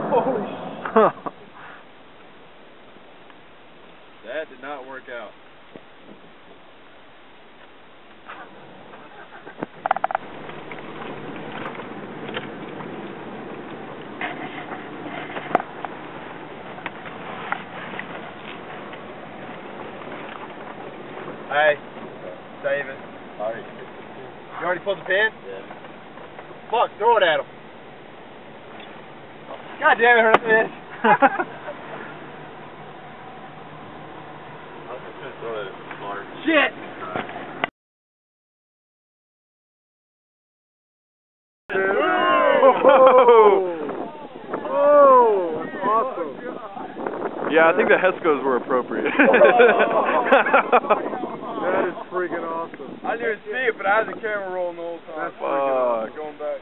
Holy shit. That did not work out. Hey, save it. Alright. You already pulled the pin? Yeah. Fuck, throw it at him. God damn it, Hernandez. I was just gonna throw it at the water. Shit! Oh, that's awesome. Yeah, I think the Heskos were appropriate. That is freaking awesome. I didn't see it, but I had the camera rolling the whole time. That's freaking awesome. Fuck. Going back.